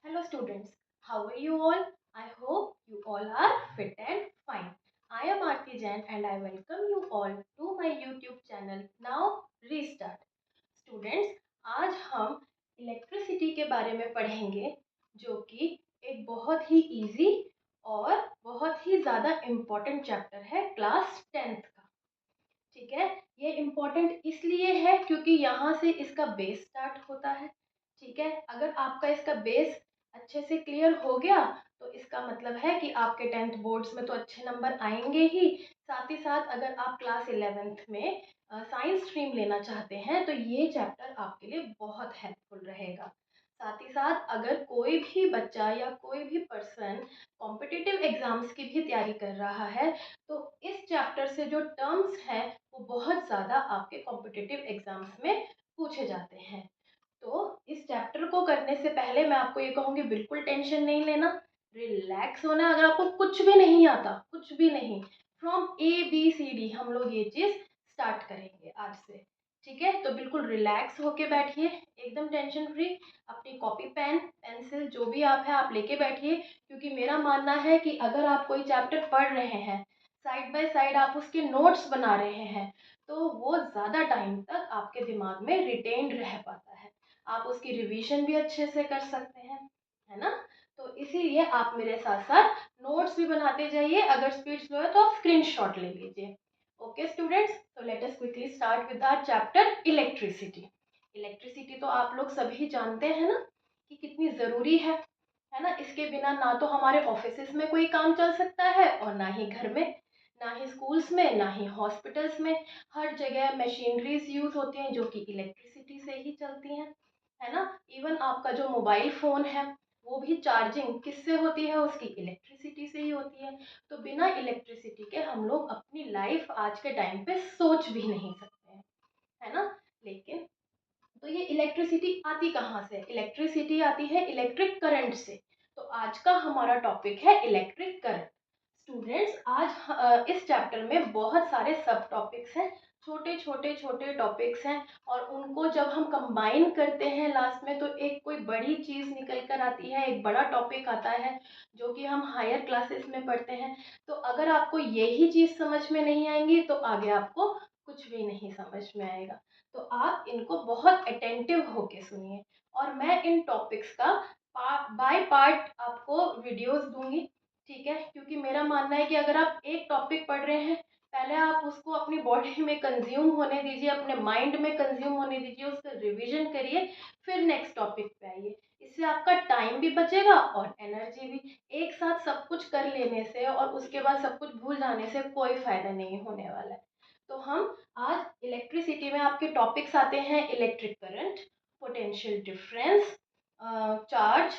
Hello students, how are you all? I hope you all are fit and fine. I am Aarti Jain and I welcome you all to my YouTube channel. Now restart. Students, आज हम electricity के बारे में पढ़ेंगे जो कि एक बहुत ही इजी और बहुत ही ज़्यादा इम्पोर्टेंट चैप्टर है क्लास 10th का। ठीक है, ये इम्पोर्टेंट इसलिए है क्योंकि यहाँ से इसका बेस स्टार्ट होता है। ठीक है, अगर आपका इसका बेस अच्छे से क्लियर हो गया तो इसका मतलब है कि आपके 10th बोर्ड्स में तो अच्छे नंबर आएंगे ही। साथ ही साथ अगर आप क्लास 11th में साइंस स्ट्रीम लेना चाहते हैं तो ये चैप्टर आपके लिए बहुत हेल्पफुल रहेगा। साथ ही साथ अगर कोई भी बच्चा या कोई भी पर्सन कॉम्पिटिटिव एग्जाम्स की भी तैयारी कर रहा है तो इस चैप्टर से जो टर्म्स हैं वो बहुत ज़्यादा आपके कॉम्पिटिटिव एग्जाम्स में पूछे जाते हैं। तो इस चैप्टर को करने से पहले मैं आपको ये कहूँगी बिल्कुल टेंशन नहीं लेना, रिलैक्स होना। अगर आपको कुछ भी नहीं आता, कुछ भी नहीं, फ्रॉम ABCD हम लोग ये चीज़ स्टार्ट करेंगे आज से। ठीक है, तो बिल्कुल रिलैक्स होके बैठिए, एकदम टेंशन फ्री। अपनी कॉपी पेन पेंसिल जो भी आप है आप लेके बैठिए, क्योंकि मेरा मानना है कि अगर आप कोई चैप्टर पढ़ रहे हैं, साइड बाय साइड आप उसके नोट्स बना रहे हैं, तो वो ज़्यादा टाइम तक आपके दिमाग में रिटेन्ड रह पाता है। आप उसकी रिवीजन भी अच्छे से कर सकते हैं, है ना। तो इसीलिए आप मेरे साथ साथ नोट्स भी बनाते जाइए। अगर स्पीड स्लो है तो आप स्क्रीनशॉट ले लीजिए। ओके स्टूडेंट्स, तो let us quickly start with our chapter electricity. Electricity तो आप लोग सभी जानते हैं ना कि कितनी ज़रूरी है ना। इसके बिना ना तो हमारे ऑफिसेस में कोई काम चल सकता है और ना ही घर में, ना ही स्कूल्स में, ना ही हॉस्पिटल्स में। हर जगह मशीनरीज यूज होती हैं जो कि इलेक्ट्रिसिटी से ही चलती हैं, है ना। इवन आपका जो मोबाइल फ़ोन है वो भी चार्जिंग किससे होती है, उसकी इलेक्ट्रिसिटी से ही होती है। तो बिना इलेक्ट्रिसिटी के हम लोग अपनी लाइफ आज के टाइम पे सोच भी नहीं सकते हैं, है ना। लेकिन तो ये इलेक्ट्रिसिटी आती कहाँ से? इलेक्ट्रिसिटी आती है इलेक्ट्रिक करंट से। तो आज का हमारा टॉपिक है इलेक्ट्रिक करंट। स्टूडेंट्स, आज इस चैप्टर में बहुत सारे सब टॉपिक्स हैं, छोटे छोटे छोटे टॉपिक्स हैं, और उनको जब हम कंबाइन करते हैं लास्ट में तो एक कोई बड़ी चीज़ निकल कर आती है, एक बड़ा टॉपिक आता है जो कि हम हायर क्लासेस में पढ़ते हैं। तो अगर आपको यही चीज़ समझ में नहीं आएंगी तो आगे आपको कुछ भी नहीं समझ में आएगा। तो आप इनको बहुत अटेंटिव होके सुनिए, और मैं इन टॉपिक्स का बाय पार्ट आपको वीडियोस दूंगी। ठीक है, क्योंकि मेरा मानना है कि अगर आप एक टॉपिक पढ़ रहे हैं, पहले आप उसको अपनी बॉडी में कंज्यूम होने दीजिए, अपने माइंड में कंज्यूम होने दीजिए, उसका रिवीजन करिए, फिर नेक्स्ट टॉपिक पे आइए। इससे आपका टाइम भी बचेगा और एनर्जी भी। एक साथ सब कुछ कर लेने से और उसके बाद सब कुछ भूल जाने से कोई फायदा नहीं होने वाला है। तो हम आज इलेक्ट्रिसिटी में आपके टॉपिक्स आते हैं electric current, potential difference, charge,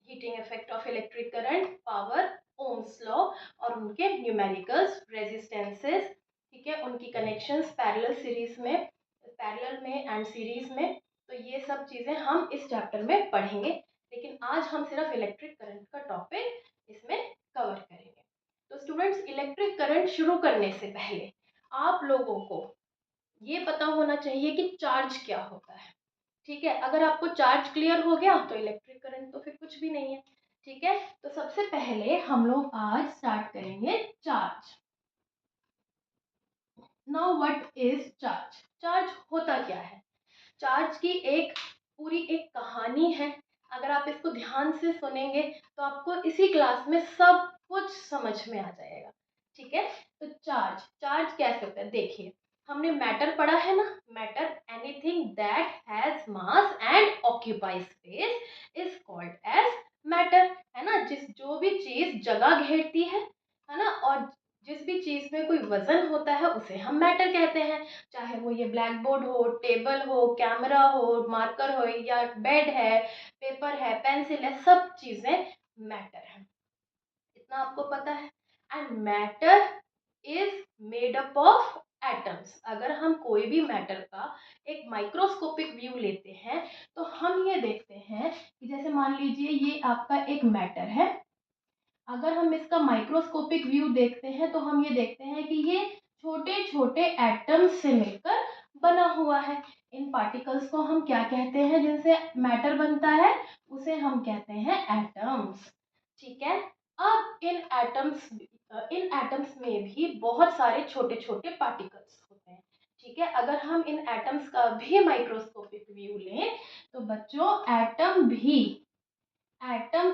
heating effect of electric current, power, Ohm's law और उनके न्यूमेरिकल्स, रेजिस्टेंसेस, ठीक है, उनकी कनेक्शंस पैरेलल सीरीज में, पैरेलल में एंड सीरीज में। तो ये सब चीज़ें हम इस चैप्टर में पढ़ेंगे, लेकिन आज हम सिर्फ इलेक्ट्रिक करंट का टॉपिक इसमें कवर करेंगे। तो स्टूडेंट्स, इलेक्ट्रिक करंट शुरू करने से पहले आप लोगों को ये पता होना चाहिए कि चार्ज क्या होता है। ठीक है, अगर आपको चार्ज क्लियर हो गया तो इलेक्ट्रिक करंट तो फिर कुछ भी नहीं है। ठीक है, तो सबसे पहले हम लोग आज स्टार्ट करेंगे charge. Now what is charge? Charge होता क्या है? चार्ज की एक पूरी एक कहानी है। अगर आप इसको ध्यान से सुनेंगे तो आपको इसी क्लास में सब कुछ समझ में आ जाएगा। ठीक है, तो चार्ज चार्ज कैसे होता है देखिए। हमने मैटर पढ़ा है ना। Matter, anything that has mass and occupy space is called as matter, है ना। जो भी चीज जगह घेरती है ना, और जिस भी चीज में कोई वजन होता है उसे हम मैटर कहते हैं। चाहे वो ये ब्लैक बोर्ड हो, टेबल हो, कैमरा हो, मार्कर हो, या बेड है, पेपर है, पेंसिल है, सब चीजें मैटर है। इतना आपको पता है। And matter is made up of atoms. अगर हम कोई भी मैटर का एक माइक्रोस्कोपिक व्यू लेते हैं तो हम ये देखते हैं कि जैसे मान लीजिए ये आपका एक मैटर है। अगर हम इसका माइक्रोस्कोपिक व्यू देखते हैं तो हम ये देखते हैं कि ये छोटे छोटे एटम्स से मिलकर बना हुआ है। इन पार्टिकल्स को हम क्या कहते हैं, जिनसे मैटर बनता है, उसे हम कहते हैं एटम्स। ठीक है। अब इन एटम्स में भी बहुत सारे छोटे छोटे पार्टिकल्स होते हैं। ठीक है। अगर हम इन एटम्स का भी माइक्रोस्कोपिक व्यू लें तो बच्चों एटम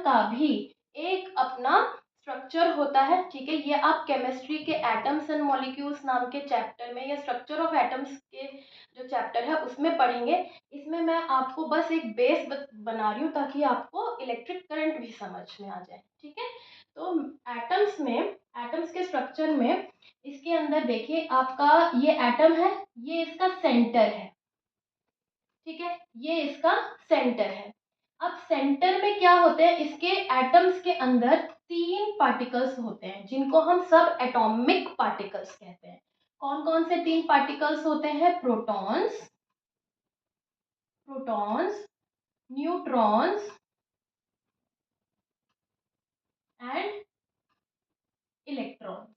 का भी एक अपना स्ट्रक्चर होता है। ठीक है। ये आप केमिस्ट्री के एटम्स एंड मॉलिक्यूल्स नाम के चैप्टर में या स्ट्रक्चर ऑफ एटम्स के जो चैप्टर है उसमें पढ़ेंगे। इसमें मैं आपको बस एक बेस बना रही हूँ ताकि आपको इलेक्ट्रिक करंट भी समझ में आ जाए। ठीक है। तो एटम्स के स्ट्रक्चर में इसके अंदर देखिए आपका ये एटम है, ये इसका सेंटर है। ठीक है। ये इसका सेंटर है। अब सेंटर में क्या होते हैं, इसके एटम्स के अंदर 3 पार्टिकल्स होते हैं जिनको हम सब एटॉमिक पार्टिकल्स कहते हैं। कौन कौन से 3 पार्टिकल्स होते हैं? Protons, neutrons and electrons.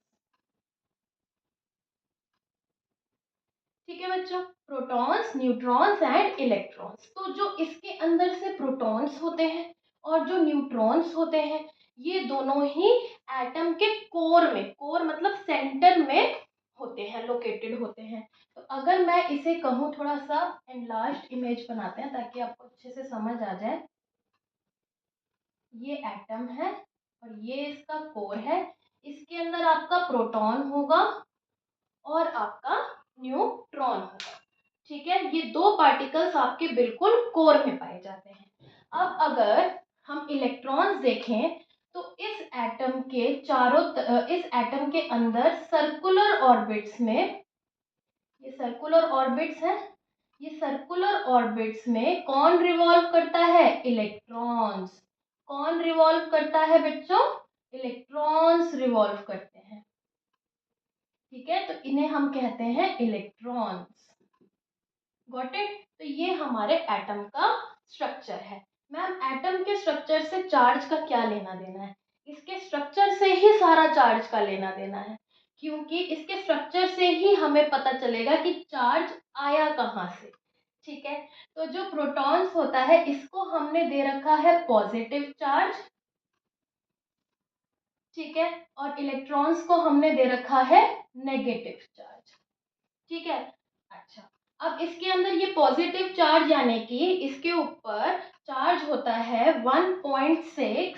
ठीक है बच्चों, प्रोटॉन्स, न्यूट्रॉन्स एंड इलेक्ट्रॉन्स। तो जो इसके अंदर से प्रोटॉन्स होते हैं और जो न्यूट्रॉन्स होते हैं, ये दोनों ही एटम के कोर मतलब सेंटर में होते हैं, लोकेटेड होते हैं। तो अगर मैं इसे कहूँ, थोड़ा सा एनलार्ज्ड इमेज बनाते हैं ताकि आपको अच्छे से समझ आ जाए। ये एटम है और ये इसका कोर है। इसके अंदर आपका प्रोटॉन होगा और आपका न्यूट्रॉन होगा। ठीक है। ये 2 पार्टिकल्स आपके बिल्कुल कोर में पाए जाते हैं। अब अगर हम इलेक्ट्रॉन्स देखें तो इस एटम के अंदर सर्कुलर ऑर्बिट्स में, ये सर्कुलर ऑर्बिट्स है, ये सर्कुलर ऑर्बिट्स में कौन रिवॉल्व करता है? इलेक्ट्रॉन्स। कौन रिवॉल्व करता है बच्चों? इलेक्ट्रॉन्स रिवॉल्व करते हैं। ठीक है। तो इन्हें हम कहते हैं इलेक्ट्रॉन्स। Got it? तो ये हमारे एटम का स्ट्रक्चर है। मैम एटम के स्ट्रक्चर से चार्ज का क्या लेना देना है? इसके स्ट्रक्चर से ही सारा चार्ज का लेना देना है, क्योंकि इसके स्ट्रक्चर से ही हमें पता चलेगा कि चार्ज आया कहाँ से। ठीक है। तो जो प्रोटॉन्स होता है इसको हमने दे रखा है पॉजिटिव चार्ज। ठीक है। और इलेक्ट्रॉन्स को हमने दे रखा है नेगेटिव चार्ज। ठीक है। अच्छा, अब इसके अंदर ये पॉजिटिव चार्ज यानी कि इसके ऊपर चार्ज होता है 1.6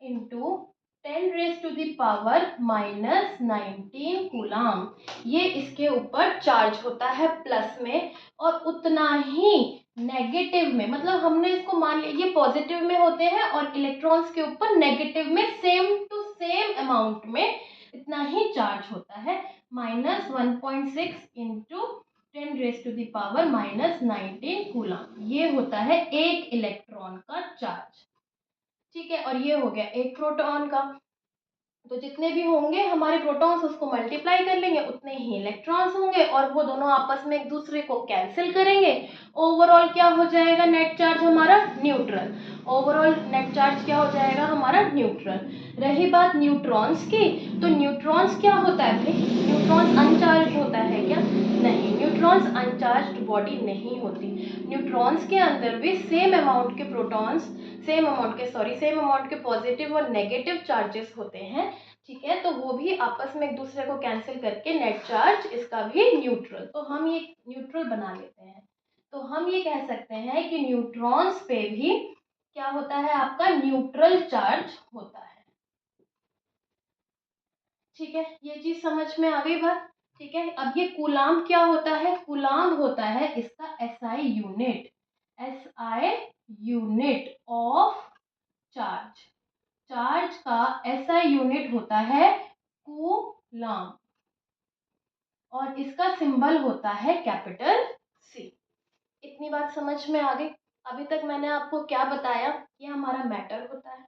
इंटू 10⁻⁻⁻19 कूलाम। ये इसके ऊपर चार्ज होता है प्लस में, और उतना ही नेगेटिव में, मतलब हमने इसको मान लिया ये पॉजिटिव में होते हैं और इलेक्ट्रॉन्स के ऊपर नेगेटिव में सेम टू सेम अमाउंट में इतना ही चार्ज होता है, -1.6 इंटू 10⁻⁻19 कूलाम। ये होता है एक इलेक्ट्रॉन का चार्ज। ठीक है। और ये हो गया एक प्रोटॉन का। तो जितने भी होंगे हमारे प्रोटॉन्स उसको मल्टीप्लाई कर लेंगे, उतने ही इलेक्ट्रॉन्स होंगे और वो दोनों आपस में एक दूसरे को कैंसिल करेंगे। ओवरऑल क्या हो जाएगा? नेट चार्ज हमारा न्यूट्रल। ओवरऑल नेट चार्ज क्या हो जाएगा? हमारा न्यूट्रल। रही बात न्यूट्रॉन्स की, तो न्यूट्रॉन्स क्या होता है भाई? न्यूट्रॉन्स अनचार्ज होता है क्या? नहीं, न्यूट्रॉन्स अनचार्ज बॉडी नहीं होती। न्यूट्रॉन्स के अंदर भी सेम अमाउंट के पॉजिटिव और नेगेटिव चार्जेस होते हैं। ठीक है। तो वो भी आपस में एक दूसरे को कैंसिल करके नेट चार्ज इसका भी न्यूट्रल, तो हम ये न्यूट्रल बना लेते हैं। तो हम ये कह सकते हैं कि न्यूट्रॉन्स पे भी क्या होता है? आपका न्यूट्रल चार्ज होता है। ठीक है। ये चीज समझ में आ गई बात? ठीक है। अब ये कूलाम क्या होता है? कूलाम होता है इसका SI unit of charge. Charge का एसआई यूनिट होता है कूलाम और इसका सिंबल होता है कैपिटल सी। इतनी बात समझ में आ गई? अभी तक मैंने आपको क्या बताया? ये हमारा मैटर होता है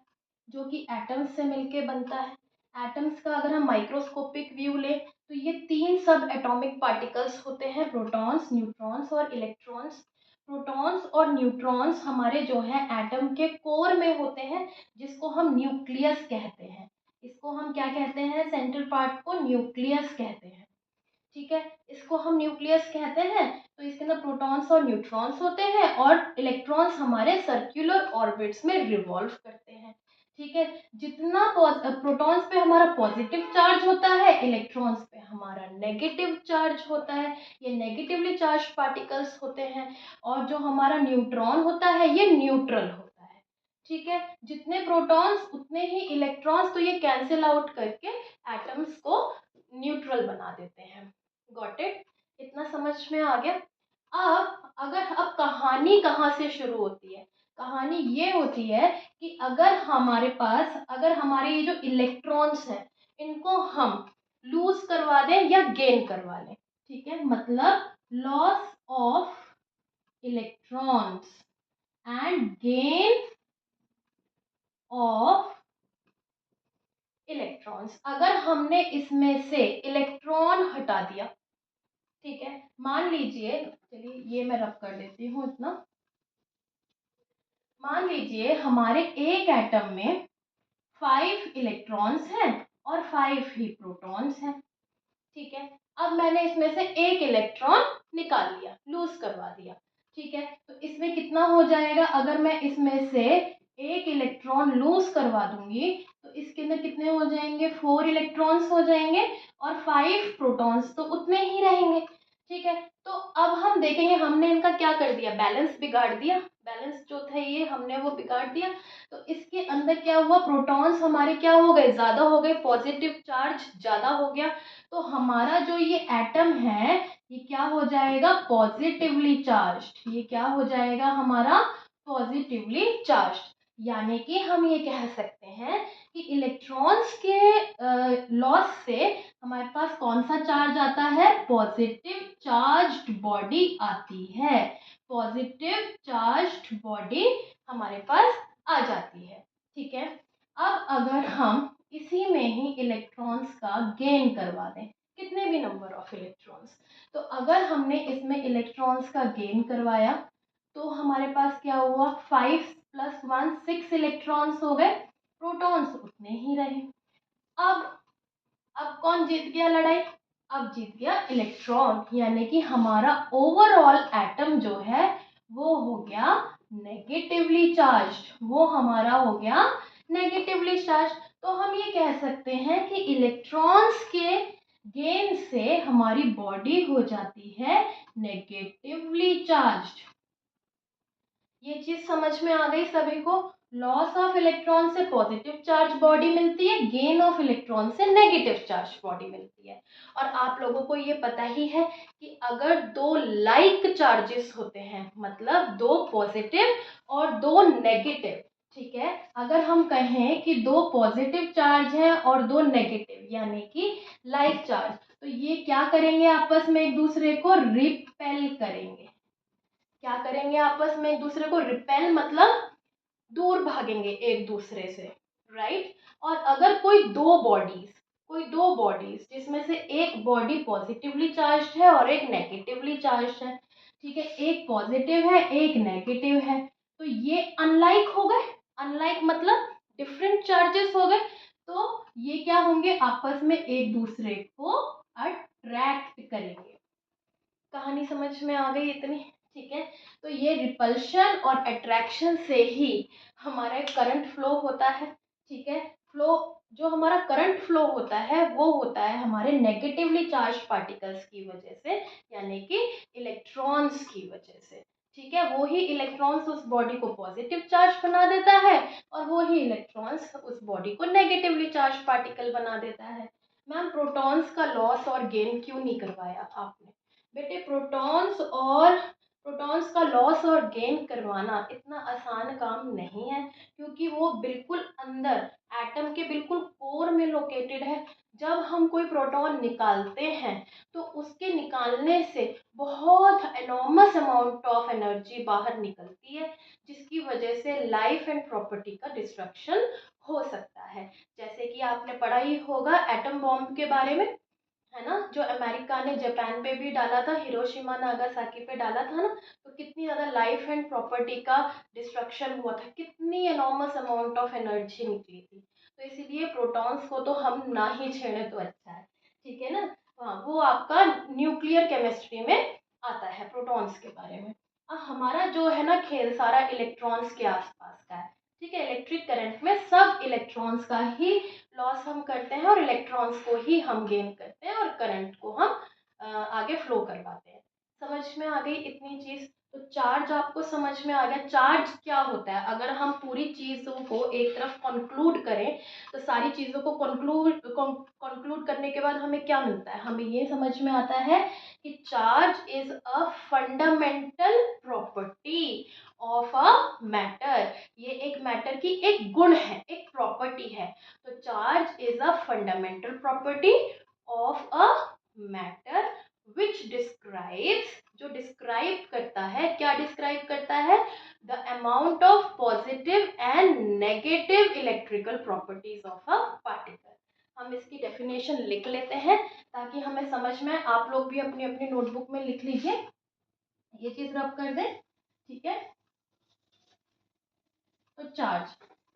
जो कि एटम्स से मिलके बनता है। एटम्स का अगर हम माइक्रोस्कोपिक व्यू लें तो ये 3 सब एटॉमिक पार्टिकल्स होते हैं, प्रोटॉन्स, न्यूट्रॉन्स और इलेक्ट्रॉन्स। प्रोटॉन्स और न्यूट्रॉन्स हमारे जो है एटम के कोर में होते हैं, जिसको हम न्यूक्लियस कहते हैं। इसको हम क्या कहते हैं? सेंट्रल पार्ट को न्यूक्लियस कहते हैं। ठीक है, इसको हम न्यूक्लियस कहते हैं। तो इसके अंदर प्रोटॉन्स और न्यूट्रॉन्स होते हैं और इलेक्ट्रॉन्स हमारे सर्कुलर ऑर्बिट्स में रिवॉल्व करते हैं। ठीक है, जितना प्रोटॉन्स पे हमारा पॉजिटिव चार्ज होता है, इलेक्ट्रॉन्स पे हमारा नेगेटिव चार्ज होता है, ये नेगेटिवली चार्ज पार्टिकल्स होते हैं। और जो हमारा न्यूट्रॉन होता है ये न्यूट्रल होता है। ठीक है, जितने प्रोटॉन्स उतने ही इलेक्ट्रॉन्स, तो ये कैंसिल आउट करके एटम्स को न्यूट्रल बना देते हैं। Got it? इतना समझ में आ गया? अब कहानी कहाँ से शुरू होती है? कहानी ये होती है कि अगर हमारे ये जो इलेक्ट्रॉन्स हैं इनको हम लूज करवा दें या गेन करवा लें, ठीक है, मतलब loss of electrons and gain of electrons. अगर हमने इसमें से इलेक्ट्रॉन हटा दिया, ठीक है, मान लीजिए, चलिए ये मैं रब कर देती हूँ इतना। मान लीजिए हमारे एक एटम में 5 इलेक्ट्रॉन्स हैं और 5 ही प्रोटॉन्स हैं। ठीक है, अब मैंने इसमें से एक इलेक्ट्रॉन निकाल लिया, लूज करवा दिया। ठीक है, तो इसमें कितना हो जाएगा? अगर मैं इसमें से एक इलेक्ट्रॉन लूज करवा दूंगी तो इसके अंदर कितने हो जाएंगे? 4 इलेक्ट्रॉन्स हो जाएंगे और 5 प्रोटॉन्स तो उतने ही रहेंगे। ठीक है, तो अब हम देखेंगे हमने इनका क्या कर दिया, बैलेंस बिगाड़ दिया। बैलेंस जो था ये हमने वो बिगाड़ दिया। तो इसके अंदर क्या हुआ? प्रोटॉन्स हमारे क्या हो गए? ज्यादा हो गए, पॉजिटिव चार्ज ज्यादा हो गया। तो हमारा जो ये एटम है ये क्या हो जाएगा? Positively charged. ये क्या हो जाएगा हमारा? Positively charged. यानी कि हम ये कह सकते हैं कि इलेक्ट्रॉन्स के लॉस से हमारे पास कौन सा चार्ज आता है? पॉजिटिव चार्ज्ड बॉडी आती है। पॉजिटिव चार्ज्ड बॉडी हमारे पास आ जाती है। ठीक है, अब अगर हम इसी में ही इलेक्ट्रॉन्स का गेन करवा दें, कितने भी नंबर ऑफ इलेक्ट्रॉन्स, तो अगर हमने इसमें इलेक्ट्रॉन्स का गेन करवाया तो हमारे पास क्या हुआ? 5 + 1 6 इलेक्ट्रॉन्स हो गए, प्रोटॉन्स उतने ही रहे। अब अब कौन जीत गया लड़ाई? अब जीत गया इलेक्ट्रॉन, यानी कि हमारा ओवरऑल एटम जो है वो हो गया नेगेटिवली चार्ज्ड। वो हमारा हो गया नेगेटिवली चार्ज। तो हम ये कह सकते हैं कि इलेक्ट्रॉन्स के गेन से हमारी बॉडी हो जाती है नेगेटिवली चार्ज्ड। ये चीज समझ में आ गई सभी को? लॉस ऑफ इलेक्ट्रॉन से पॉजिटिव चार्ज बॉडी मिलती है, गेन ऑफ इलेक्ट्रॉन से नेगेटिव चार्ज बॉडी मिलती है। और आप लोगों को ये पता ही है कि अगर दो लाइक चार्जेस होते हैं, मतलब दो पॉजिटिव और दो नेगेटिव, ठीक है, अगर हम कहें कि दो पॉजिटिव चार्ज हैं और दो नेगेटिव यानी कि लाइक चार्ज, तो ये क्या करेंगे? आपस में एक दूसरे को रिपेल करेंगे। क्या करेंगे? आपस में एक दूसरे को रिपेल मतलब दूर भागेंगे एक दूसरे से, राइट? और अगर कोई दो बॉडीज जिसमें से एक बॉडी पॉजिटिवली चार्ज्ड है और एक नेगेटिवली चार्ज्ड है, ठीक है, एक पॉजिटिव है एक नेगेटिव है, तो ये अनलाइक हो गए। अनलाइक मतलब डिफरेंट चार्जेस हो गए। तो ये क्या होंगे? आपस में एक दूसरे को अट्रैक्ट करेंगे। कहानी समझ में आ गई इतनी? ठीक है, तो ये रिपल्शन और अट्रैक्शन से ही हमारा करंट फ्लो होता है। ठीक है, फ्लो जो हमारा करंट फ्लो होता है वो होता है हमारे नेगेटिवली चार्ज पार्टिकल्स की वजह से, यानी कि इलेक्ट्रॉन्स की वजह से। ठीक है, वो ही इलेक्ट्रॉन्स उस बॉडी को पॉजिटिव चार्ज बना देता है और वो ही इलेक्ट्रॉन्स उस बॉडी को नेगेटिवली चार्ज पार्टिकल बना देता है। मैम, प्रोटॉन्स का लॉस और गेन क्यों नहीं करवाया आपने? बेटे, प्रोटॉन्स का लॉस और गेन करवाना इतना आसान काम नहीं है, क्योंकि वो बिल्कुल अंदर एटम के बिल्कुल कोर में लोकेटेड है। जब हम कोई प्रोटॉन निकालते हैं तो उसके निकालने से बहुत एनॉर्मस अमाउंट ऑफ एनर्जी बाहर निकलती है, जिसकी वजह से लाइफ एंड प्रॉपर्टी का डिस्ट्रक्शन हो सकता है। जैसे कि आपने पढ़ा ही होगा एटम बॉम्ब के बारे में, है ना, जो अमेरिका ने जापान पे भी डाला था, हिरोशिमा नागासाकी पे डाला था ना, तो कितनी ज़्यादा लाइफ एंड प्रॉपर्टी का डिस्ट्रक्शन हुआ था, कितनी एनॉर्मस अमाउंट ऑफ एनर्जी निकली थी। तो इसीलिए प्रोटॉन्स को तो हम ना ही छेड़े तो अच्छा है। ठीक है ना? हाँ, वो आपका न्यूक्लियर केमिस्ट्री में आता है, प्रोटॉन्स के बारे में। अब हमारा जो है ना खेल सारा इलेक्ट्रॉन्स के आसपास का है, ठीक है। इलेक्ट्रिक करंट में सब इलेक्ट्रॉन्स का ही लॉस हम करते हैं और इलेक्ट्रॉन्स को ही हम गेन करते हैं और करंट को हम आगे फ्लो करवाते हैं। समझ में आ गई इतनी चीज? तो चार्ज आपको समझ में आ गया। चार्ज क्या होता है, अगर हम पूरी चीजों को एक तरफ कंक्लूड करें तो सारी चीज़ों को कंक्लूड करने के बाद हमें क्या मिलता है, हमें ये समझ में आता है कि charge is a fundamental property of a matter. ये एक मैटर की एक गुण है, एक प्रॉपर्टी है। तो charge is a fundamental property of a matter which describes, जो डिस्क्राइब करता है, क्या डिस्क्राइब करता है, the amount of positive and negative electrical properties of a particle। हम इसकी डेफिनेशन लिख लेते हैं ताकि हमें समझ में। आप लोग भी अपनी अपनी नोटबुक में लिख लीजिए, ये चीज रब कर दें, ठीक है। तो चार्ज,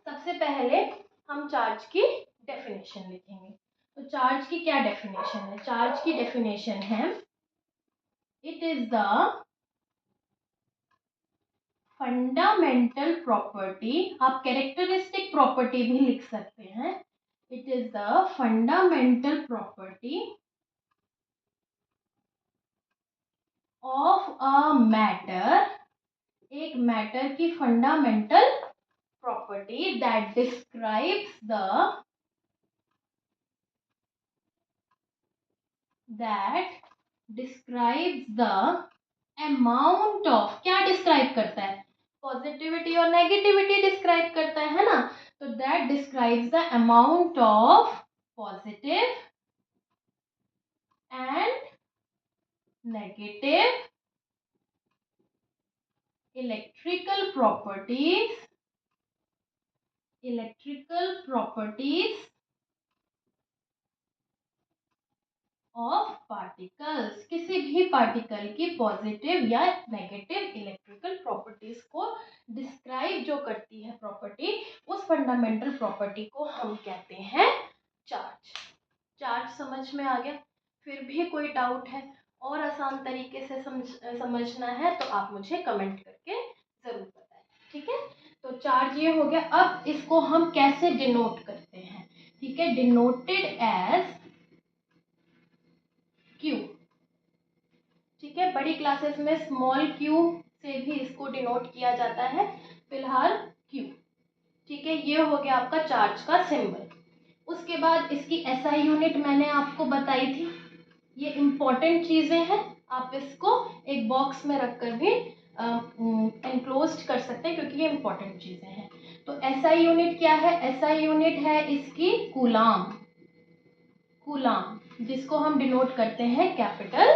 सबसे पहले हम चार्ज की डेफिनेशन लिखेंगे। तो चार्ज की क्या डेफिनेशन है? चार्ज की डेफिनेशन है, it is the fundamental property, आप कैरेक्टरिस्टिक प्रॉपर्टी भी लिख सकते हैं। It is the fundamental property of a matter, एक मैटर की fundamental property that describes the amount of, क्या डिस्क्राइब करता है, पॉजिटिविटी और नेगेटिविटी डिस्क्राइब करता है ना। तो that describes the amount of positive and negative electrical properties of particles, किसी भी पार्टिकल की पॉजिटिव या नेगेटिव इलेक्ट्रिकल प्रॉपर्टीज को डिस्क्राइब जो करती है प्रॉपर्टी, उस फंडामेंटल प्रॉपर्टी को हम कहते हैं चार्ज। चार्ज समझ में आ गया? फिर भी कोई डाउट है और आसान तरीके से समझना है तो आप मुझे कमेंट करके ज़रूर बताएं, ठीक है। तो चार्ज ये हो गया। अब इसको हम कैसे डिनोट करते हैं, ठीक है, डिनोटेड एज क्यू, ठीक है। बड़ी क्लासेस में स्मॉल क्यू से भी इसको डिनोट किया जाता है, फिलहाल क्यू, ठीक है। ये हो गया आपका चार्ज का सिंबल। उसके बाद इसकी एसआई यूनिट मैंने आपको बताई थी, ये इम्पोर्टेंट चीज़ें हैं, आप इसको एक बॉक्स में रख कर भी एनक्लोज कर सकते हैं क्योंकि ये इम्पोर्टेंट चीज़ें हैं। तो एसआई यूनिट क्या है? एसआई यूनिट है इसकी कूलाम, कूलाम जिसको हम डिनोट करते हैं कैपिटल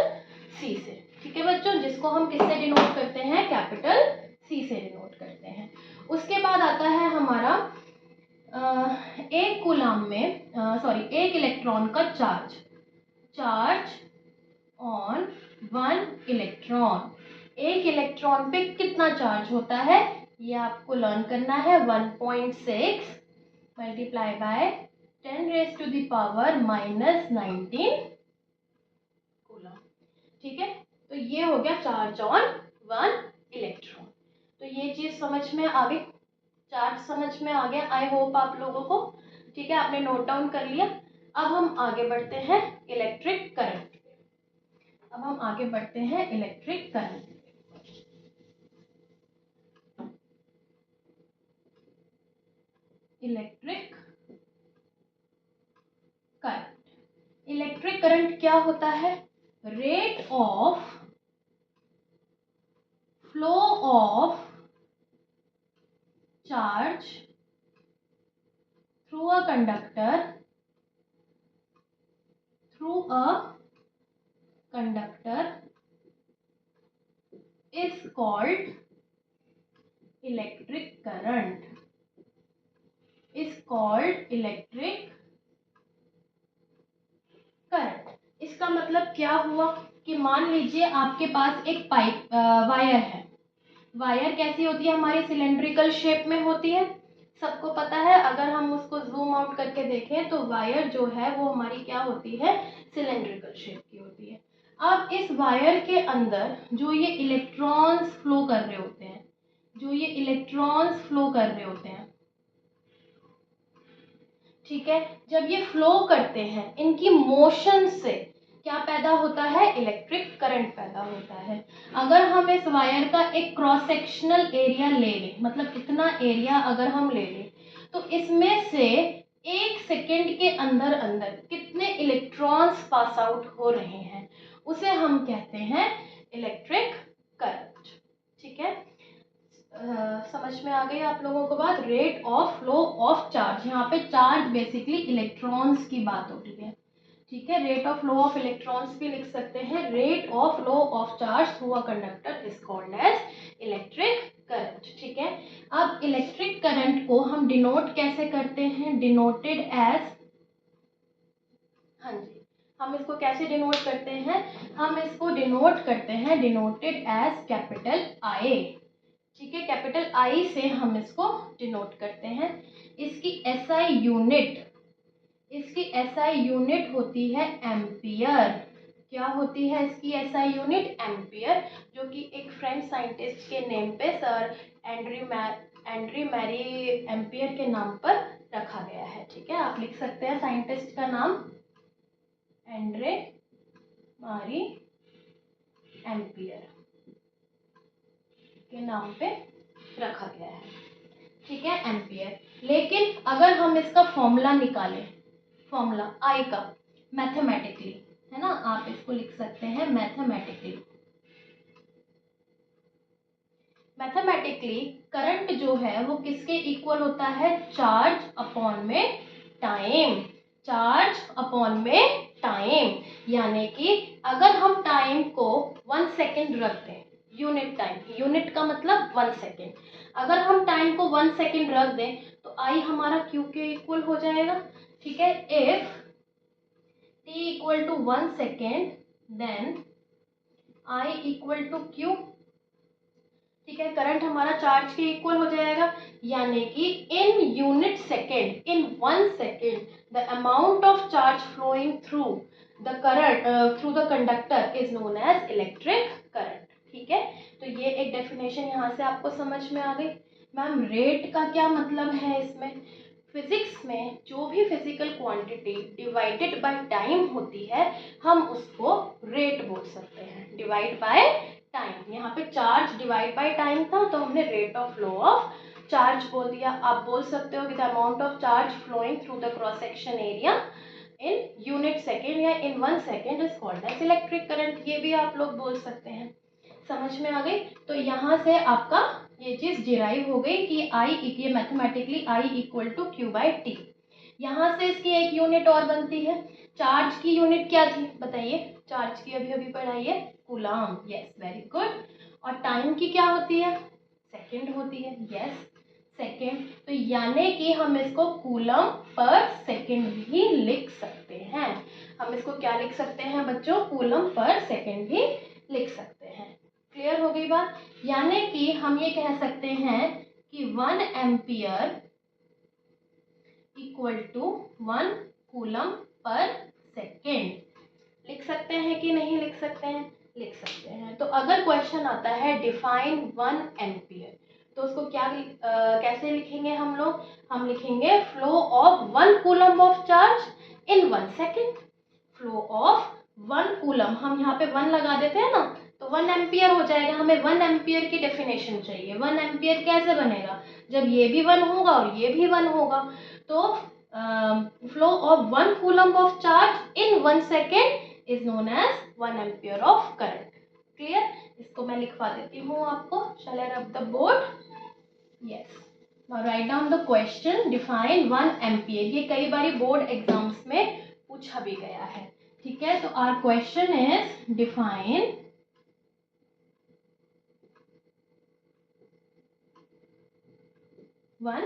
सी से, ठीक है बच्चों, जिसको हम किससे डिनोट करते हैं, कैपिटल सी से डिनोट करते हैं। उसके बाद आता है हमारा एक कूलाम में एक इलेक्ट्रॉन का charge, charge on one electron, एक इलेक्ट्रॉन पे कितना चार्ज होता है ये आपको लर्न करना है। 1.6 मल्टीप्लाई बाय 10⁻⁻19 कूलम, ठीक है। तो ये हो गया चार्ज ऑन वन इलेक्ट्रॉन। तो ये चीज समझ में आ गई, चार्ज समझ में आ गया, आई होप आप लोगों को, ठीक है, आपने नोट डाउन कर लिया। अब हम आगे बढ़ते हैं इलेक्ट्रिक करंट, अब हम आगे बढ़ते हैं electric current. Electric current, electric current क्या होता है? Rate of flow of charge through a conductor, through a conductor is called electric current, is called electric current। इसका मतलब क्या हुआ कि मान लीजिए आपके पास एक पाइप वायर है, वायर कैसी होती है हमारी, सिलेंड्रिकल शेप में होती है। सबको पता है, अगर हम उसको जूम आउट करके देखें तो वायर जो है वो हमारी क्या होती है, सिलेंड्रिकल शेप की होती है। अब इस वायर के अंदर जो ये इलेक्ट्रॉन्स फ्लो कर रहे होते हैं, ठीक है, जब ये फ्लो करते हैं इनकी मोशन से क्या पैदा होता है, इलेक्ट्रिक करंट पैदा होता है। अगर हम इस वायर का एक क्रॉस सेक्शनल एरिया ले लें, मतलब इतना एरिया अगर हम ले लें, तो इसमें से 1 सेकेंड के अंदर अंदर कितने इलेक्ट्रॉन्स पास आउट हो रहे हैं, उसे हम कहते हैं इलेक्ट्रिक करंट। ठीक है, समझ में आ गई आप लोगों को बात। Rate of flow of charge, यहाँ पे चार्ज बेसिकली इलेक्ट्रॉन्स की बात हो रही है। ठीक है, rate of flow of electrons भी लिख सकते हैं। Rate of flow of charge through a conductor is called as electric current. ठीक है, अब इलेक्ट्रिक करंट को हम डिनोट कैसे करते हैं, डिनोटेड एज, हाँ जी, हम इसको कैसे डिनोट करते हैं, हम इसको डिनोट करते हैं डिनोटेड एज कैपिटल आई। ठीक है, कैपिटल आई से हम इसको डिनोट करते हैं। इसकी एसआई यूनिट होती है एम्पियर। क्या होती है इसकी एसआई यूनिट, एम्पियर, जो कि एक फ्रेंच साइंटिस्ट के नेम पे सर एंड्री मैरी एम्पियर के नाम पर रखा गया है। ठीक है, आप लिख सकते हैं साइंटिस्ट का नाम एंड्रे मारी एम्पियर के नाम पे रखा गया है। ठीक है, एम्पियर। लेकिन अगर हम इसका फॉर्मूला निकालें, फॉर्मूला आई का मैथमेटिकली, है ना, आप इसको लिख सकते हैं मैथमेटिकली करंट जो है वो किसके इक्वल होता है, चार्ज अपॉन में टाइम, यानी कि अगर हम टाइम को 1 सेकेंड रख दें, यूनिट टाइम, यूनिट का मतलब 1 सेकेंड, अगर हम टाइम को 1 सेकेंड रख दें तो आई हमारा क्यू के इक्वल हो जाएगा। ठीक है, if t equal to 1 second then I equal to Q. ठीक है, करंट हमारा चार्ज के इक्वल हो जाएगा, यानी कि in unit second, in 1 second, the amount of charge flowing through the current through the conductor is known as electric current. ठीक है, तो ये एक डेफिनेशन यहाँ से आपको समझ में आ गई। मैम रेट का क्या मतलब है इसमें, फिजिक्स में जो भी physical quantity divided by time होती है हम उसको रेट बोल सकते हैं, डिवाइड बाय टाइम। यहाँ पे चार्ज डिवाइड बाय टाइम था तो हमने rate of flow of charge बोल दिया। आप बोल सकते हो कि the amount of charge flowing through the cross section area in unit second या in 1 second is called as electric current, ये भी आप लोग बोल सकते हैं। समझ में आ गई, तो यहाँ से आपका ये चीज डिराइव हो गई कि आई, ये mathematically I equal to Q by T. यहाँ से इसकी एक यूनिट और बनती है, चार्ज की यूनिट क्या थी बताइए, चार्ज की अभी अभी पढ़ाई है, कूलम, यस वेरी गुड। और टाइम की क्या होती है, सेकेंड होती है, यस सेकेंड। तो यानी कि हम इसको कूलम पर सेकेंड भी लिख सकते हैं, हम इसको क्या लिख सकते हैं बच्चों, कूलम पर सेकेंड भी लिख सकते हैं। क्लियर हो गई बात, यानी कि हम ये कह सकते हैं कि 1 ampere equal to 1 coulomb per second. लिख सकते हैं कि नहीं लिख सकते हैं, लिख सकते हैं। तो अगर क्वेश्चन आता है डिफाइन 1 एम्पियर, तो उसको क्या कैसे लिखेंगे हम लिखेंगे flow of 1 coulomb of charge in 1 second. Flow of 1 coulomb, हम यहाँ पे 1 लगा देते हैं ना, तो 1 एम्पियर हो जाएगा। हमें 1 एम्पियर की डेफिनेशन चाहिए। 1 एम्पियर कैसे बनेगा, जब ये भी 1 होगा और ये भी 1 होगा, तो flow of 1 coulomb of charge in 1 second is known as 1 ampere of current. Clear, इसको मैं लिखवा देती हूँ आपको, shall I rub the board, yes. Now write down the question, define 1 ampere, ये कई बार बोर्ड एग्जाम्स में पूछा भी गया है। ठीक है, तो our question is define 1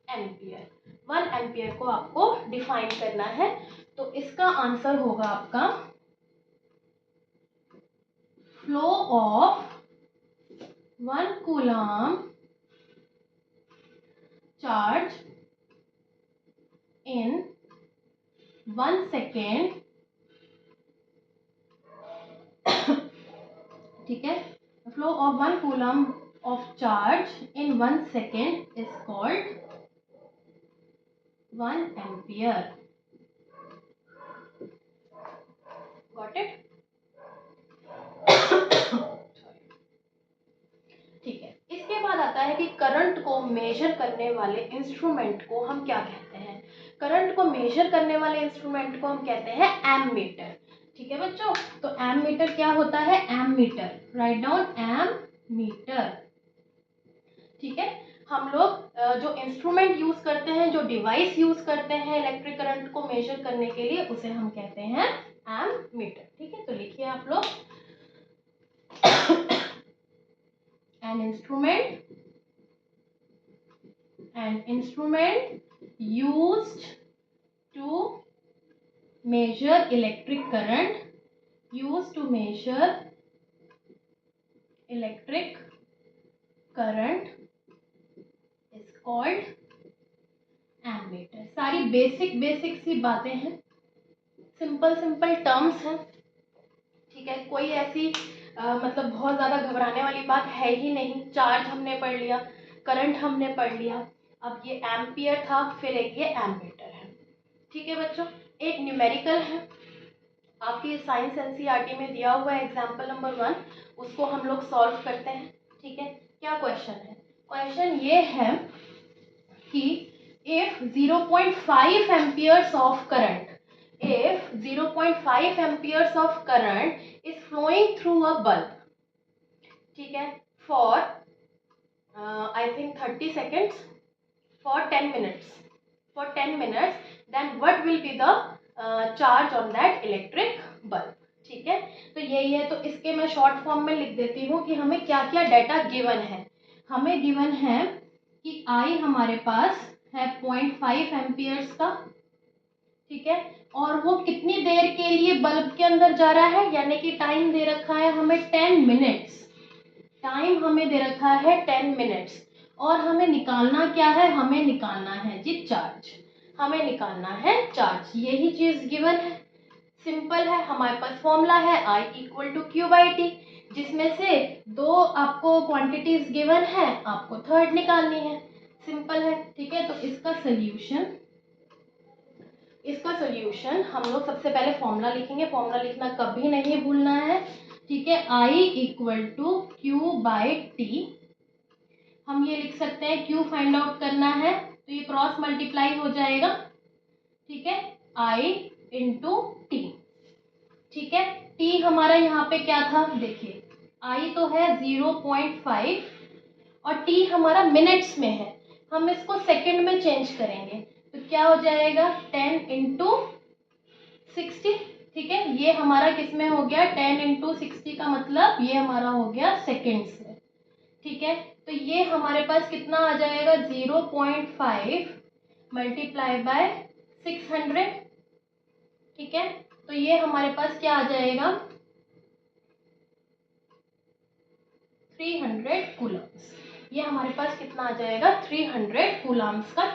ampere. 1 ampere को आपको डिफाइन करना है, तो इसका आंसर होगा आपका flow of 1 coulomb charge in 1 second, ठीक है, flow of 1 coulomb of charge in 1 second is called 1 ampere. Got it? ठीक है, इसके बाद आता है कि करंट को मेजर करने वाले इंस्ट्रूमेंट को हम क्या कहते हैं। करंट को मेजर करने वाले इंस्ट्रूमेंट को हम कहते हैं एममीटर। ठीक है बच्चों, तो एममीटर क्या होता है, एममीटर, राइट डाउन एममीटर। ठीक है, हम लोग जो इंस्ट्रूमेंट यूज करते हैं, जो डिवाइस यूज करते हैं इलेक्ट्रिक करंट को मेजर करने के लिए, उसे हम कहते हैं एममीटर। ठीक है, तो लिखिए आप लोग an instrument used to measure electric current, used to measure electric current is called ammeter। सारी बेसिक सी बातें हैं, सिंपल टर्म्स हैं। ठीक है, कोई ऐसी मतलब बहुत ज़्यादा घबराने वाली बात है ही नहीं। चार्ज हमने पढ़ लिया, करंट हमने पढ़ लिया, अब ये एम्पियर था, फिर एक ये एम्मीटर है। ठीक है बच्चों, एक न्यूमेरिकल है आपकी साइंस एनसीईआरटी में दिया हुआ है, एग्जाम्पल नंबर 1, उसको हम लोग सॉल्व करते हैं। ठीक है, क्या क्वेश्चन है, क्वेश्चन ये है कि if 0.5 amperes of current, if 0.5 amperes of current is flowing through a bulb, ठीक है, for I think 30 seconds, for 10 minutes, then what will be the charge on that electric bulb। ठीक है, तो यही है, तो इसके मैं शॉर्ट फॉर्म में लिख देती हूँ कि हमें क्या क्या डाटा गिवन है। हमें गिवन है कि I हमारे पास है 0.5 एम्पियर्स का, ठीक है, और वो कितनी देर के लिए बल्ब के अंदर जा रहा है, यानी कि टाइम दे रखा है हमें 10 मिनट्स, टाइम हमें दे रखा है 10 मिनट्स, और हमें निकालना क्या है, हमें निकालना है जी चार्ज, हमें निकालना है चार्ज। यही चीज गिवन है, सिंपल है। हमारे पास फॉर्मूला है I equal to Q by T, जिसमें से दो आपको क्वांटिटीज गिवन है, आपको थर्ड निकालनी है, सिंपल है। ठीक है, तो इसका सोल्यूशन हम लोग सबसे पहले फॉर्मूला लिखेंगे। फॉर्मूला लिखना कभी नहीं भूलना है। ठीक है, I equal to Q by T, हम ये लिख सकते हैं, क्यू फाइंड आउट करना है तो ये क्रॉस मल्टीप्लाई हो जाएगा। ठीक है, I इंटू टी। ठीक है, टी हमारा यहाँ पे क्या था, देखिए I तो है 0.5 और टी हमारा मिनट्स में है, हम इसको सेकंड में चेंज करेंगे तो क्या हो जाएगा 10 इंटू 60। ठीक है, ये हमारा किस में हो गया, 10 इंटू 60 का मतलब ये हमारा हो गया सेकेंड्स में। ठीक है, तो ये हमारे पास कितना आ जाएगा, 0.5 मल्टीप्लाई बाय 600। ठीक है, तो ये हमारे पास क्या आ जाएगा, 300 कूलम्स। ये हमारे पास कितना आ जाएगा, 300 कूलम्स का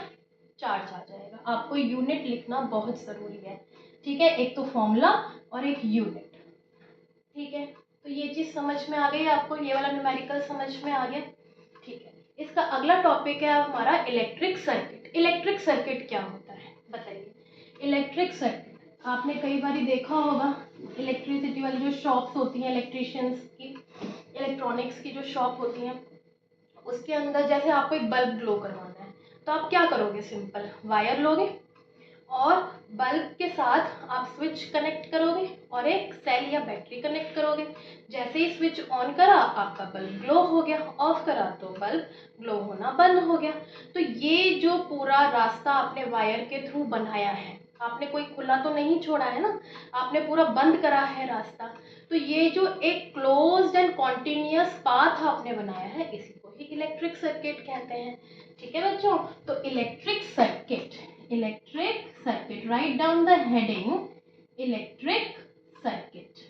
चार्ज आ जाएगा। आपको यूनिट लिखना बहुत ज़रूरी है। ठीक है, एक तो फॉर्मूला और एक यूनिट। ठीक है, तो ये चीज़ समझ में आ गई आपको, ये वाला न्यूमेरिकल समझ में आ गया। ठीक है, इसका अगला टॉपिक है हमारा इलेक्ट्रिक सर्किट। इलेक्ट्रिक सर्किट क्या होता है बताइए। इलेक्ट्रिक सर्किट आपने कई बार देखा होगा, इलेक्ट्रिसिटी वाली जो शॉप्स होती हैं, इलेक्ट्रिशियंस की, इलेक्ट्रॉनिक्स की जो शॉप होती हैं, उसके अंदर जैसे आपको एक बल्ब ग्लो करवाना है तो आप क्या करोगे, सिंपल वायर लोगे और बल्ब के साथ आप स्विच कनेक्ट करोगे और एक सेल या बैटरी कनेक्ट करोगे। जैसे ही स्विच ऑन करा आपका बल्ब ग्लो हो गया, ऑफ करा तो बल्ब ग्लो होना बंद हो गया। तो ये जो पूरा रास्ता आपने वायर के थ्रू बनाया है, आपने कोई खुला तो नहीं छोड़ा है ना, आपने पूरा बंद करा है रास्ता। तो ये जो एक क्लोज्ड एंड कॉन्टिन्यूअस पाथ आपने बनाया है, इसी को ही इलेक्ट्रिक सर्किट कहते हैं। ठीक है बच्चों, तो electric circuit, right down the heading electric circuit.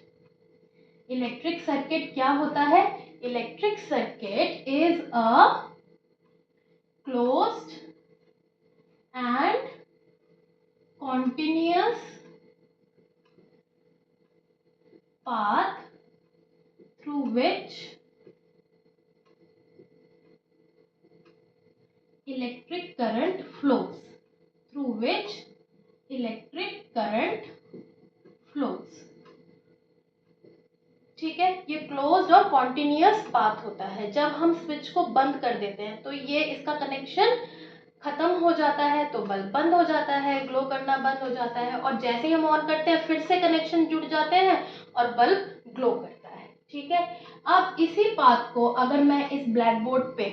Electric circuit क्या होता है, electric circuit is a closed and continuous path through which electric current flows, through which electric current flows। ठीक है, ये क्लोज्ड और कॉन्टिन्यूअस पाथ होता है। जब हम स्विच को बंद कर देते हैं तो ये इसका कनेक्शन खत्म हो जाता है, तो बल्ब बंद हो जाता है, ग्लो करना बंद हो जाता है, और जैसे ही हम ऑन करते हैं फिर से कनेक्शन जुड़ जाते हैं और बल्ब ग्लो करता है। ठीक है, अब इसी पाथ को अगर मैं इस ब्लैक बोर्ड पे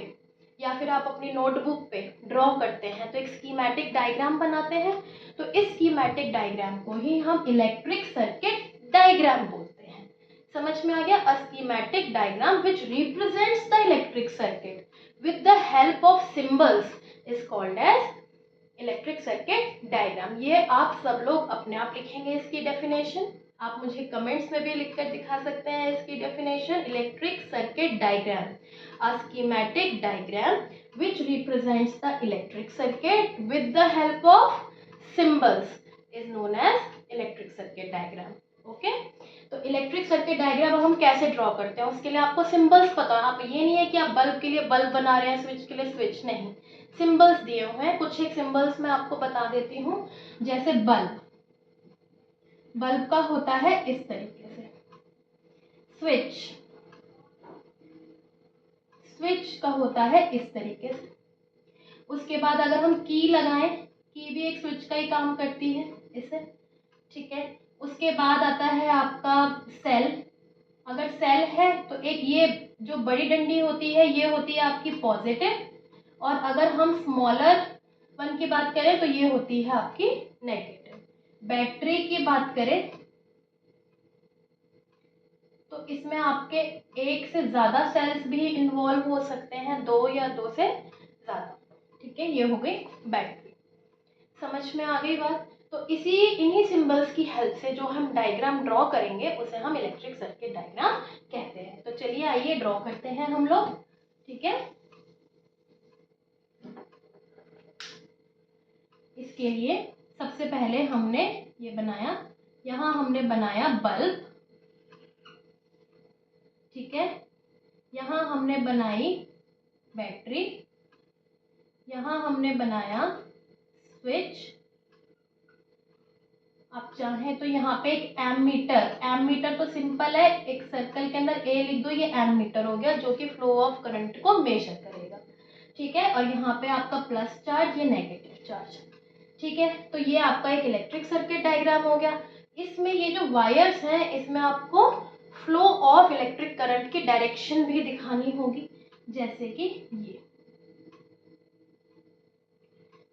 या फिर आप अपनी नोटबुक पे ड्रॉ करते हैं तो एक स्कीमेटिक डायग्राम बनाते हैं, तो इस स्कीमेटिक डायग्राम को ही हम इलेक्ट्रिक सर्किट डायग्राम बोलते हैं। समझ में आ गया? A schematic diagram which represents the electric circuit with the help of symbols is called as electric circuit diagram. ये आप सब लोग अपने आप लिखेंगे इसकी डेफिनेशन। आप मुझे कमेंट्स में भी लिखकर दिखा सकते हैं इसकी definition. Electric circuit diagram, a schematic diagram which represents the electric circuit with the help of symbols is known as electric circuit diagram। Okay, तो इलेक्ट्रिक सर्किट डायग्राम हम कैसे ड्रॉ करते हैं उसके लिए आपको सिंबल्स पता है। आप ये नहीं है कि आप बल्ब के लिए बल्ब बना रहे हैं, स्विच के लिए स्विच, नहीं, सिंबल्स दिए हुए हैं। कुछ एक सिंबल्स मैं आपको बता देती हूँ। जैसे बल्ब, बल्ब का होता है इस तरीके से। स्विच, स्विच का होता है इस तरीके से। उसके बाद अगर हम की लगाएं, की भी एक स्विच का ही काम करती है इसे। ठीक है, उसके बाद आता है आपका सेल। अगर सेल है तो एक ये जो बड़ी डंडी होती है ये होती है आपकी पॉजिटिव, और अगर हम स्मॉलर वन की बात करें तो ये होती है आपकी नेगेटिव। बैटरी की बात करें तो इसमें आपके एक से ज्यादा सेल्स भी इन्वॉल्व हो सकते हैं, 2 या 2 से ज्यादा। ठीक है, ये हो गई बैटरी। समझ में आ गई बात? तो इन्हीं सिंबल्स की हेल्प से जो हम डायग्राम ड्रॉ करेंगे उसे हम इलेक्ट्रिक सर्किट डायग्राम कहते हैं। तो चलिए आइए ड्रॉ करते हैं हम लोग। ठीक है, इसके लिए सबसे पहले हमने ये बनाया, यहाँ हमने बनाया बल्ब। ठीक है, यहाँ हमने बनाई बैटरी, यहाँ हमने बनाया स्विच। आप चाहें तो यहाँ पे एक एमीटर, एमीटर तो सिंपल है, एक सर्कल के अंदर ए लिख दो, ये एमीटर हो गया जो कि फ्लो ऑफ करंट को मेजर करेगा। ठीक है, और यहाँ पे आपका प्लस चार्ज, ये नेगेटिव चार्ज। ठीक है, तो ये आपका एक इलेक्ट्रिक सर्किट डायग्राम हो गया। इसमें ये जो वायर्स हैं इसमें आपको फ्लो ऑफ इलेक्ट्रिक करंट की डायरेक्शन भी दिखानी होगी, जैसे कि ये।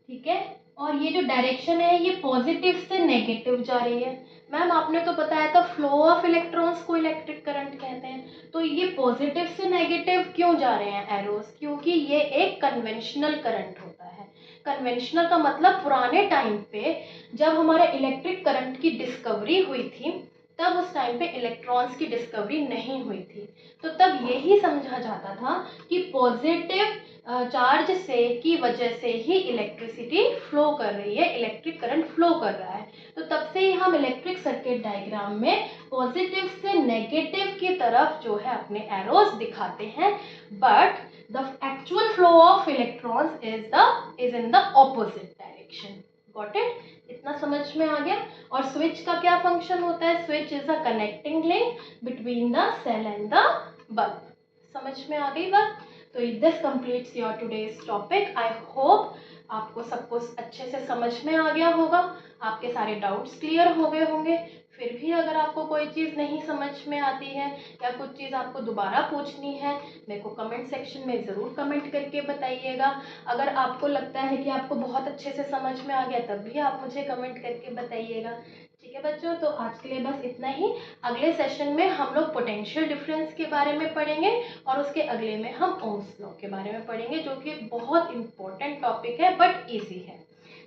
ठीक है, और ये जो डायरेक्शन है ये पॉजिटिव से नेगेटिव जा रही है। मैम आपने तो बताया था फ्लो ऑफ इलेक्ट्रॉन्स को इलेक्ट्रिक करंट कहते हैं, तो ये पॉजिटिव से नेगेटिव क्यों जा रहे हैं एरोस? क्योंकि ये एक कन्वेंशनल करंट होता है। कन्वेंशनल का मतलब पुराने टाइम पे जब हमारे इलेक्ट्रिक करंट की डिस्कवरी हुई थी तब उस टाइम पे इलेक्ट्रॉन्स की डिस्कवरी नहीं हुई थी, तो तब यही समझा जाता था कि पॉजिटिव चार्ज से की वजह से ही इलेक्ट्रिसिटी फ्लो कर रही है, इलेक्ट्रिक करंट फ्लो कर रहा है। तो तब से ही हम इलेक्ट्रिक सर्किट डायग्राम में पॉजिटिव से नेगेटिव की तरफ जो है अपने एरोस दिखाते हैं, but the actual flow of electrons is in the opposite direction. Got it? इतना समझ में आ गया? और स्विच का क्या फंक्शन होता है? Switch is a connecting link between the cell and the bulb. समझ में आ गई बात? तो this completes your today's topic. I hope आपको सब कुछ अच्छे से समझ में आ गया होगा, आपके सारे डाउट्स क्लियर हो गए होंगे। फिर भी अगर आपको कोई चीज़ नहीं समझ में आती है या कुछ चीज़ आपको दोबारा पूछनी है, मेरे को कमेंट सेक्शन में ज़रूर कमेंट करके बताइएगा। अगर आपको लगता है कि आपको बहुत अच्छे से समझ में आ गया तब भी आप मुझे कमेंट करके बताइएगा। ठीक है बच्चों, तो आज के लिए बस इतना ही। अगले सेशन में हम लोग पोटेंशियल डिफरेंस के बारे में पढ़ेंगे और उसके अगले में हम ओम्स लॉ के बारे में पढ़ेंगे, जो कि बहुत इंपॉर्टेंट टॉपिक है बट ईजी है।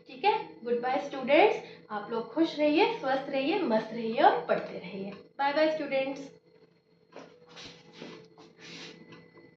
ठीक है, गुड बाय स्टूडेंट्स। आप लोग खुश रहिए, स्वस्थ रहिए, मस्त रहिए और पढ़ते रहिए। Bye bye students.